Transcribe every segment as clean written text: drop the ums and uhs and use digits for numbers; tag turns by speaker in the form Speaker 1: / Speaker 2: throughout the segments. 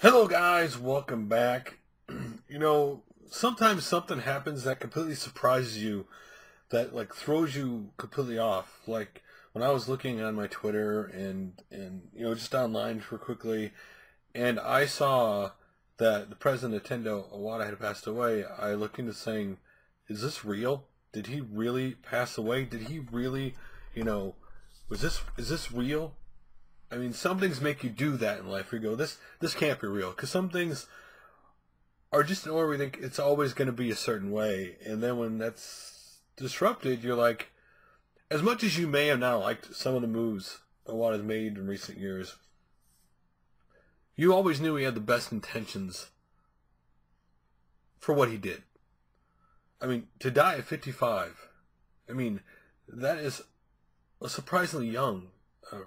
Speaker 1: Hello guys, welcome back. Sometimes something happens that completely surprises you, that like throws you completely off. Like when I was looking on my Twitter and just online for quickly, and I saw that the president of Nintendo, Iwata, had passed away. I looked into saying, is this real? Did he really pass away? Did he really, you know, is this real? I mean, some things make you do that in life. You go, this can't be real, because some things are just in order. We think it's always going to be a certain way, and then when that's disrupted, you're like, as much as you may have not liked some of the moves Iwata has made in recent years, you always knew he had the best intentions for what he did. I mean, to die at 55, I mean, that is surprisingly young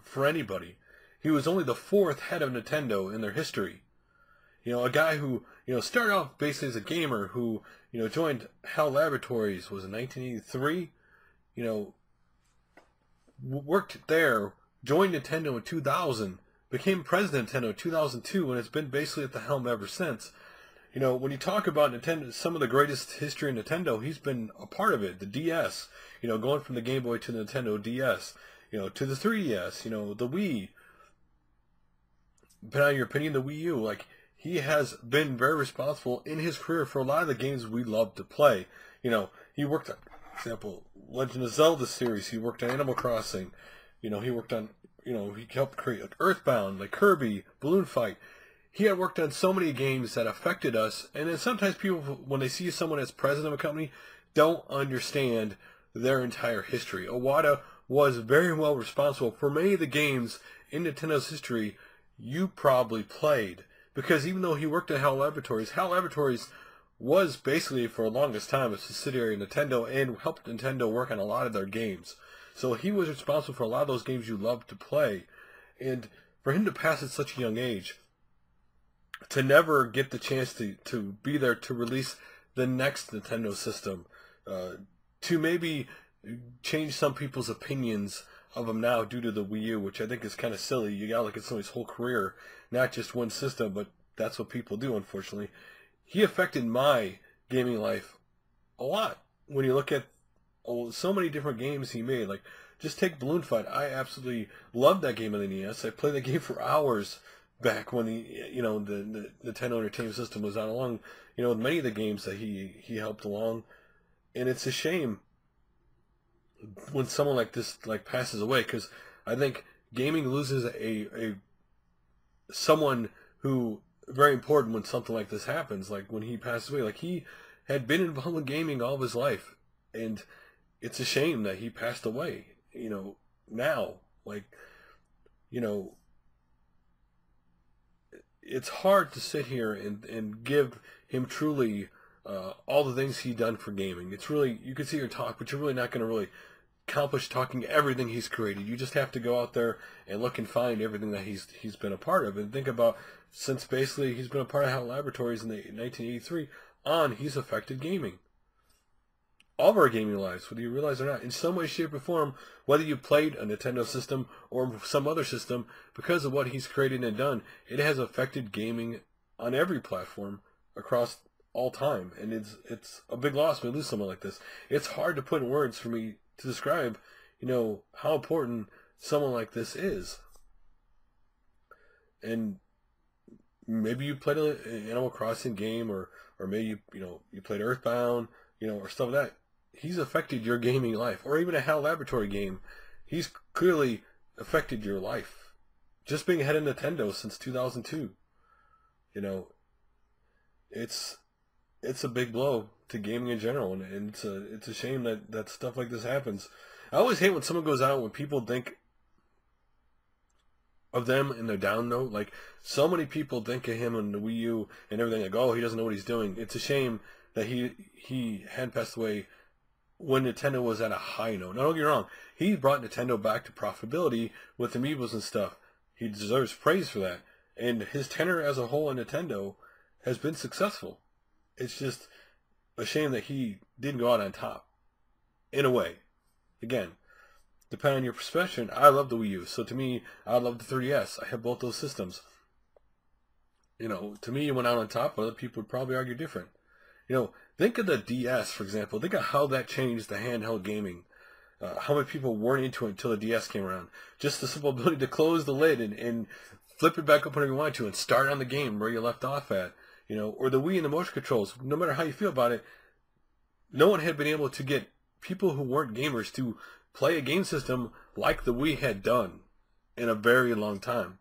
Speaker 1: for anybody. He was only the fourth head of Nintendo in their history. A guy who, started off basically as a gamer who, joined Hal Laboratories, was in 1983, worked there, joined Nintendo in 2000, became president of Nintendo in 2002, and has been basically at the helm ever since. When you talk about Nintendo, some of the greatest history in Nintendo, he's been a part of it. The DS, going from the Game Boy to the Nintendo DS, to the 3DS, the Wii. Depending on your opinion, the Wii U, like, he has been very responsible in his career for a lot of the games we love to play. He worked on, for example, Legend of Zelda series. He worked on Animal Crossing. He worked on, he helped create like Earthbound, like Kirby, Balloon Fight. He had worked on so many games that affected us. And then sometimes people, when they see someone as president of a company, don't understand their entire history. Iwata was very well responsible for many of the games in Nintendo's history you probably played. Because even though he worked at Hal Laboratories was basically for the longest time a subsidiary of Nintendo and helped Nintendo work on a lot of their games. So he was responsible for a lot of those games you love to play. And for him to pass at such a young age, to never get the chance to be there to release the next Nintendo system, to maybe change some people's opinions of him now due to the Wii U, which I think is kind of silly. You gotta look at somebody's whole career, not just one system, but that's what people do, unfortunately. He affected my gaming life a lot. When you look at so many different games he made, like just take Balloon Fight. I absolutely loved that game on the NES. I played that game for hours back when the Nintendo Entertainment System was out along, with many of the games that he helped along. And it's a shame when someone like this passes away, because I think gaming loses a someone who very important when something like this happens. Like when he passed away, like he had been involved in gaming all of his life, and it's a shame that he passed away. Now, it's hard to sit here and give him truly all the things he done for gaming. It's really, you can see your talk, but you're really not going to really accomplish talking everything he's created. You just have to go out there and look and find everything that he's been a part of, and think about, since basically he's been a part of Hal Laboratories in 1983 on, he's affected gaming. All of our gaming lives, whether you realize it or not, in some way, shape, or form, whether you played a Nintendo system or some other system, because of what he's created and done, it has affected gaming on every platform across all time. And it's a big loss when we lose someone like this. It's hard to put in words for me to describe, how important someone like this is. And maybe you played an Animal Crossing game, or maybe you played Earthbound, or stuff like that. He's affected your gaming life, or even a Hal Laboratory game. He's clearly affected your life. Just being ahead of Nintendo since 2002. It's a big blow to gaming in general, and it's a shame that stuff like this happens. I always hate when someone goes out, when people think of them in their down note. Like, so many people think of him and the Wii U and everything, like, oh, he doesn't know what he's doing. It's a shame that he had passed away when Nintendo was at a high note. Now, don't get me wrong, he brought Nintendo back to profitability with Amiibos and stuff. He deserves praise for that. And his tenure as a whole in Nintendo has been successful. It's just a shame that he didn't go out on top, in a way. Again, depending on your perspective, I love the Wii U. So to me, I love the 3DS. I have both those systems. to me, he went out on top. Other people would probably argue different. Think of the DS, for example. Think of how that changed the handheld gaming. How many people weren't into it until the DS came around. Just the simple ability to close the lid and flip it back up whenever you want to and start on the game where you left off at. Or the Wii and the motion controls. No matter how you feel about it, no one had been able to get people who weren't gamers to play a game system like the Wii had done in a very long time.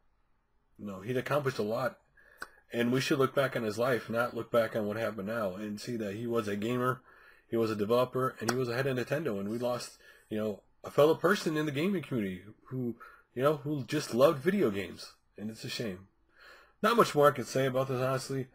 Speaker 1: He'd accomplished a lot. And we should look back on his life, not look back on what happened now, and see that he was a gamer, he was a developer, and he was ahead of Nintendo. And we lost, a fellow person in the gaming community who just loved video games. And it's a shame. Not much more I can say about this, honestly.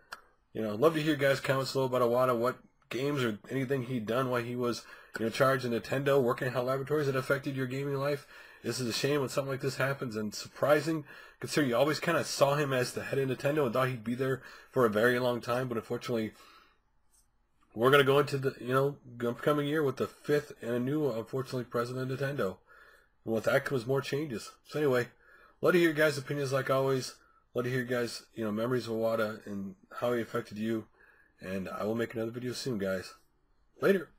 Speaker 1: Love to hear you guys' comments below about Iwata, what games or anything he'd done while he was, charged of Nintendo, working at Hal Laboratories that affected your gaming life. This is a shame when something like this happens, and surprising, considering you always kind of saw him as the head of Nintendo and thought he'd be there for a very long time. But unfortunately, we're going to go into the upcoming year with the 5th and a new, unfortunately, president of Nintendo. And with that comes more changes. So anyway, love to hear your guys' opinions like always. Love to hear your guys' memories of Iwata and how he affected you. And I will make another video soon, guys. Later.